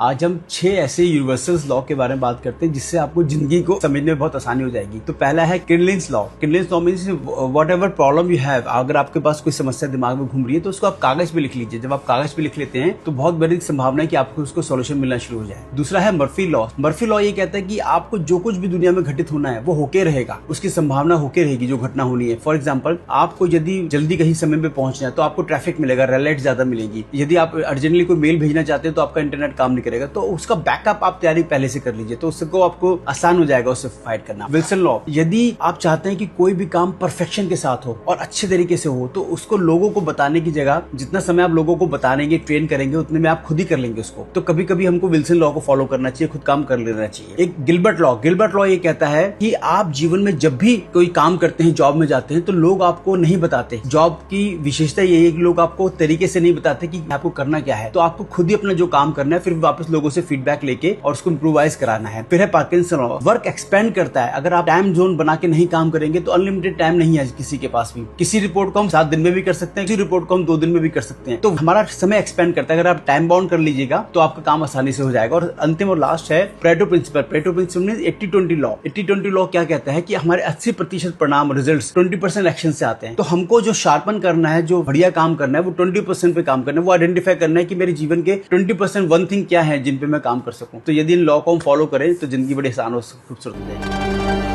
आज हम 6 ऐसे यूनिवर्सल लॉ के बारे में बात करते हैं जिससे आपको जिंदगी को समझने में बहुत आसानी हो जाएगी। तो पहला है Kidlin's law. Kidlin's law means whatever problem you have, अगर आपके पास कोई समस्या दिमाग में घूम रही है तो उसको आप कागज पे लिख लीजिए। जब आप कागज पे लिख लेते हैं तो बहुत बड़ी संभावना है कि आपको उसको सोल्यूशन मिलना शुरू हो जाए। दूसरा है मर्फी लॉ। मर्फी लॉ ये कहता है कि आपको जो कुछ भी दुनिया में घटित होना है वो होके रहेगा, उसकी संभावना होके रहेगी जो घटना होनी है। फॉर एग्जाम्पल, आपको यदि जल्दी कहीं समय पे पहुंचना है तो आपको ट्रैफिक मिलेगा, रेड लाइट ज्यादा मिलेगी। यदि आप अर्जेंटली कोई मेल भेजना चाहते हैं तो आपका इंटरनेट काम नहीं करेगा, तो उसका बैकअप आप तैयारी पहले से कर लीजिए, तो उसको आपको आसान हो जाएगा उससे फाइट करना। विल्सन लॉ, यदि आप चाहते हैं कि कोई भी काम परफेक्शन के साथ हो और अच्छे तरीके से हो तो उसको लोगों को बताने की जगह जितना समय आप लोगों को बतानेंगे, ट्रेन करेंगे, उतने में आप खुद ही कर लेंगे उसको। तो कभी कभी हमको विल्सन लॉ को फॉलो करना चाहिए, खुद काम कर लेना चाहिए। एक गिलबर्ट लॉ। गिलबर्ट लॉ ये कहता है कि आप जीवन में जब भी कोई काम करते हैं, जॉब में जाते हैं, तो लोग आपको नहीं बताते। जॉब की विशेषता ये है कि लोग आपको तरीके से नहीं बताते कि आपको करना क्या है, तो आपको खुद ही अपना जो काम करना है, फिर वापस लोगों से फीडबैक लेके और उसको इम्प्रोवाइज कराना है। फिर है पार्किंसन लॉ। वर्क एक्सपेंड करता है। अगर आप टाइम जोन बना के नहीं काम करेंगे तो अनलिमिटेड टाइम नहीं है किसी के पास भी। किसी रिपोर्ट को हम 7 दिन में भी कर सकते हैं, किसी रिपोर्ट को हम 2 दिन में भी कर सकते हैं। तो हमारा समय एक्सपेंड करता है। अगर आप टाइम बाउंड कर लीजिएगा तो आपका काम आसानी से हो जाएगा। और अंतिम और लास्ट है Pareto principle. Pareto principle means 80-20 law. 80-20 law क्या कहता है कि हमारे 80% परिणाम, रिजल्ट्स 20% एक्शन से आते हैं। तो हमको जो शार्पन करना है, जो बढ़िया काम करना है, वो 20% पे काम करना है। वो आइडेंटिफाई करना है कि मेरे जीवन के 20% वन थिंग क्या है जिन पे मैं काम कर सकूं। तो यदि इन लॉ को हम फॉलो करें तो जिंदगी बड़ी आसान और खूबसूरत हो जाएगी।